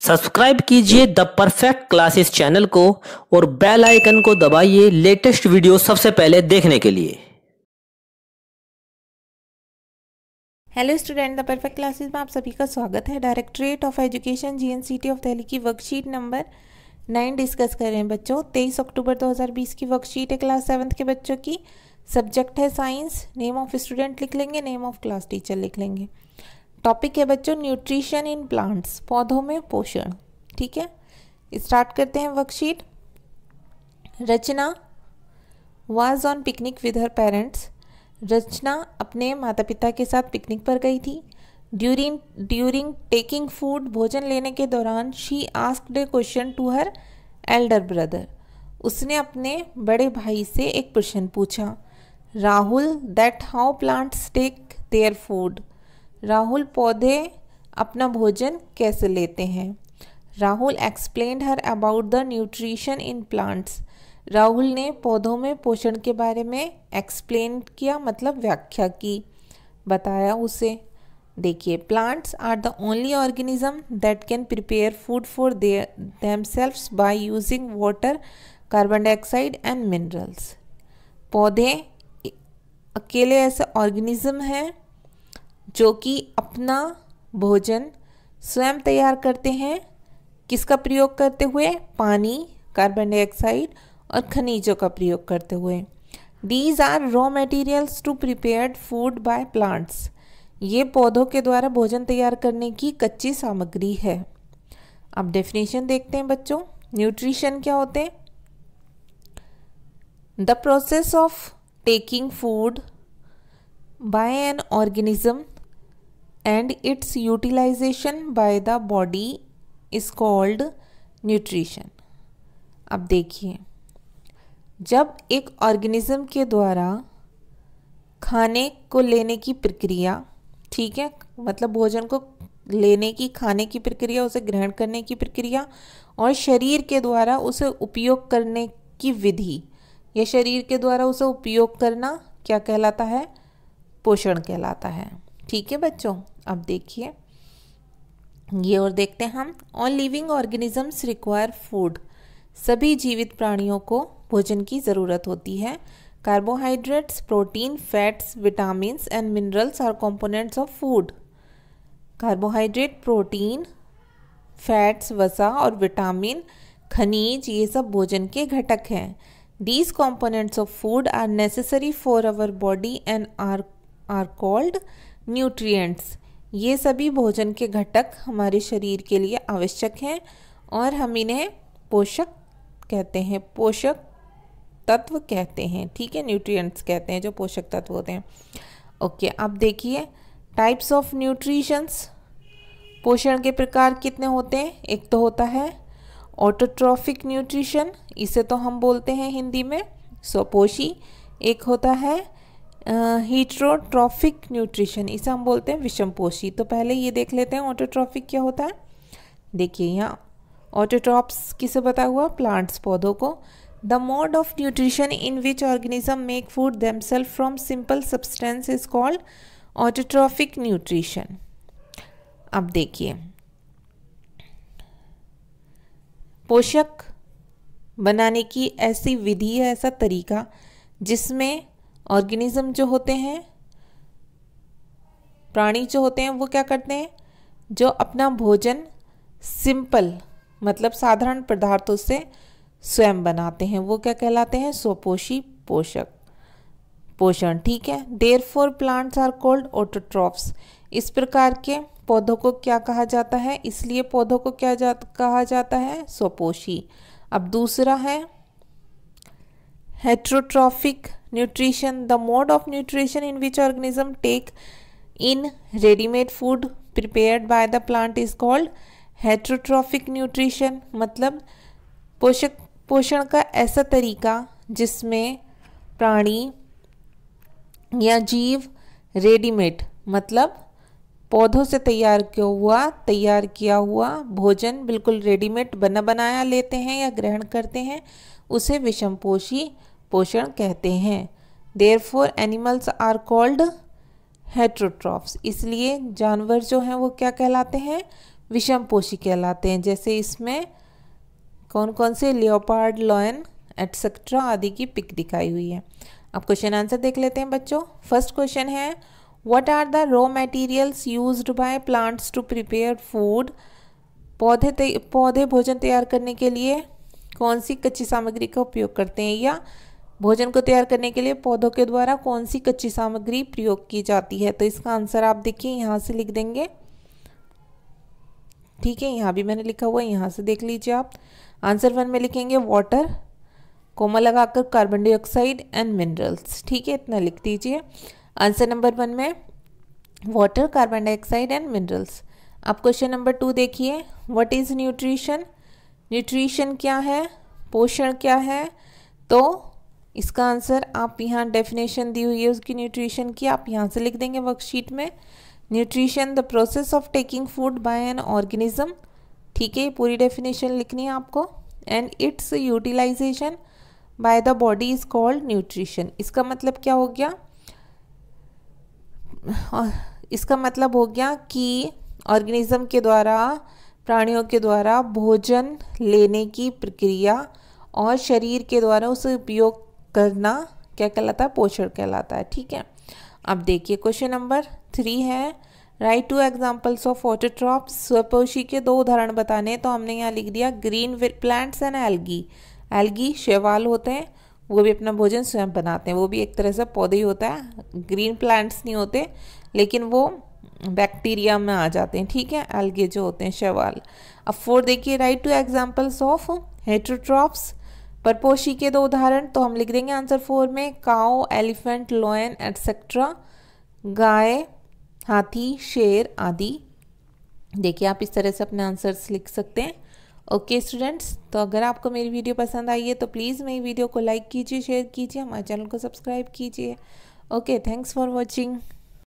Subscribe कीजिए the perfect classes channel को और बेल आइकन को दबाइए लेटेस्ट वीडियो सबसे पहले देखने के लिए। Hello student, the perfect classes में आप सभी का स्वागत है। Directorate of education GNCT of Delhi की वर्कशीट नंबर 9 डिस्कस कर रहे हैं बच्चों। 23 अक्टूबर 2020 की वर्कशीट है क्लास 7th के बच्चों की। सब्जेक्ट है साइंस। नेम ऑफ स्टूडेंट लिख लेंगे, नेम ऑफ क्लास टीचर लिख लेंगे। टॉपिक है बच्चों न्यूट्रिशन इन प्लांट्स, पौधों में पोषण। ठीक है, स्टार्ट करते हैं worksheet. Rachna was on picnic with her parents. Rachna अपने माता पिता के साथ पिकनिक पर गई थी। ड्यूरिंग टेकिंग फूड, भोजन लेने के दौरान, she asked a question to her elder brother. उसने अपने बड़े भाई से एक प्रश्न पूछा। Rahul that how plants take their food. Rahul पौधे अपना भोजन कैसे लेते हैं। Rahul explained her about the nutrition in plants. Rahul ने पौधों में पोषण के बारे में एक्सप्लेन किया, मतलब व्याख्या की, बताया उसे। देखिए, plants are the only organism that can prepare food for themselves by using water, carbon dioxide and minerals. पौधे अकेले ऐसे ऑर्गेनिज्म हैं जो कि अपना भोजन स्वयं तैयार करते हैं। किसका प्रयोग करते हुए? पानी, कार्बन डाइऑक्साइड और खनिजों का प्रयोग करते हुए। These are raw materials to prepared food by plants. ये पौधों के द्वारा भोजन तैयार करने की कच्ची सामग्री है। अब डेफिनेशन देखते हैं बच्चों। न्यूट्रिशन क्या होते हैं? The process of taking food by an organism and its utilization by the body is called nutrition। अब देखिए, जब एक ऑर्गेनिज्म के द्वारा खाने को लेने की प्रक्रिया, ठीक है, मतलब भोजन को लेने की, खाने की प्रक्रिया, उसे ग्रहण करने की प्रक्रिया, और शरीर के द्वारा उसे उपयोग करने की विधि, या शरीर के द्वारा उसे उपयोग करना क्या कहलाता है? पोषण कहलाता है। ठीक है बच्चों, अब देखिए ये और देखते हैं हम। All living organisms require food. सभी जीवित प्राणियों को भोजन की ज़रूरत होती है। Carbohydrates, protein, fats, vitamins and minerals are components of food. Carbohydrate, protein, fats, वसा और विटामिन, खनिज, ये सब भोजन के घटक हैं। These components of food are necessary for our body and are called nutrients. ये सभी भोजन के घटक हमारे शरीर के लिए आवश्यक हैं और हम इन्हें पोषक कहते हैं, पोषक तत्व कहते हैं। ठीक है, न्यूट्रिएंट्स कहते हैं जो पोषक तत्व होते हैं। ओके, अब देखिए टाइप्स ऑफ न्यूट्रिशंस। पोषण के प्रकार कितने होते हैं? एक तो होता है ऑटोट्रॉफिक न्यूट्रिशन, इसे तो हम बोलते हैं हिंदी में स्वपोषी। एक होता है हीट्रोट्रॉफिक न्यूट्रिशन, इसे हम बोलते हैं विषमपोषी। तो पहले ये देख लेते हैं ऑटोट्रॉफिक क्या होता है। देखिए यहाँ ऑटोट्रॉप्स किसे बता हुआ? प्लांट्स, पौधों को। The mode of nutrition in which organism make food themself from simple substance is called autotrophic nutrition. अब देखिए, पोषक बनाने की ऐसी विधि है, ऐसा तरीका जिसमें ऑर्गेनिज्म जो होते हैं, प्राणी जो होते हैं, वो क्या करते हैं? जो अपना भोजन सिंपल, मतलब साधारण पदार्थों से स्वयं बनाते हैं, वो क्या कहलाते हैं? स्वपोषी पोषण। ठीक है, therefore plants are called autotrophs. इस प्रकार के पौधों को क्या कहा जाता है? इसलिए पौधों को क्या कहा जाता है? स्वपोषी। अब दूसरा है heterotrophic nutrition. The mode of nutrition in which organism take in readymade food prepared by the plant is called heterotrophic nutrition. मतलब पोषण का ऐसा तरीका जिसमें प्राणी या जीव रेडीमेड, मतलब पौधों से तैयार किया हुआ भोजन बिल्कुल रेडीमेड बना बनाया लेते हैं या ग्रहण करते हैं, उसे विषमपोषी पोषण कहते हैं। Therefore animals are called heterotrophs. इसलिए जानवर जो हैं वो क्या कहलाते हैं? विषमपोषी कहलाते हैं। जैसे इसमें कौन कौन से, लियोपार्ड, लॉयन एटसेट्रा आदि की पिक दिखाई हुई है। अब क्वेश्चन आंसर देख लेते हैं बच्चों। फर्स्ट क्वेश्चन है, what are the raw materials used by plants to prepare food. पौधे भोजन तैयार करने के लिए कौन सी कच्ची सामग्री का उपयोग करते हैं, या भोजन को तैयार करने के लिए पौधों के द्वारा कौन सी कच्ची सामग्री प्रयोग की जाती है। तो इसका आंसर आप देखिए यहाँ से लिख देंगे, ठीक है, यहाँ भी मैंने लिखा हुआ है, यहाँ से देख लीजिए आप। आंसर 1 में लिखेंगे वाटर, कोमा लगाकर कार्बन डाइऑक्साइड एंड मिनरल्स, ठीक है, इतना लिख दीजिए। आंसर नंबर 1 में water, carbon dioxide and minerals. अब क्वेश्चन नंबर 2 देखिए, व्हाट इज न्यूट्रिशन। न्यूट्रिशन क्या है, पोषण क्या है। तो इसका आंसर आप यहाँ डेफिनेशन दी हुई है उसकी न्यूट्रिशन की, आप यहाँ से लिख देंगे वर्कशीट में। Nutrition the process of taking food by an organism, ठीक है, पूरी डेफिनेशन लिखनी है आपको। And its utilization by the body is called nutrition. इसका मतलब क्या हो गया, इसका मतलब हो गया कि ऑर्गेनिज्म के द्वारा, प्राणियों के द्वारा भोजन लेने की प्रक्रिया और शरीर के द्वारा उसे उपयोग करना क्या कहलाता है, पोषण कहलाता है, ठीक है। अब देखिए क्वेश्चन नंबर 3 है, राइट 2 एग्जाम्पल्स ऑफ ऑटोट्रॉप्स। स्वपोषी के 2 उदाहरण बताने, तो हमने यहाँ लिख दिया green plants and algae. Algae शैवाल होते हैं, वो भी अपना भोजन स्वयं बनाते हैं, वो भी एक तरह से पौधे ही होता है। ग्रीन प्लांट्स नहीं होते, लेकिन वो बैक्टीरिया में आ जाते हैं, ठीक है, एल्गे जो होते हैं शैवाल। अब 4 देखिए, राइट 2 एग्जाम्पल्स ऑफ हेटरोट्रॉप्स। परपोषी के 2 उदाहरण, तो हम लिख देंगे आंसर 4 में काऊ, एलिफेंट, लॉयन एटसेट्रा, गाय, हाथी, शेर आदि। देखिए आप इस तरह से अपने आंसर्स लिख सकते हैं। ओके स्टूडेंट्स, तो अगर आपको मेरी वीडियो पसंद आई है तो प्लीज़ मेरी वीडियो को लाइक कीजिए, शेयर कीजिए, हमारे चैनल को सब्सक्राइब कीजिए। Okay, thanks for watching.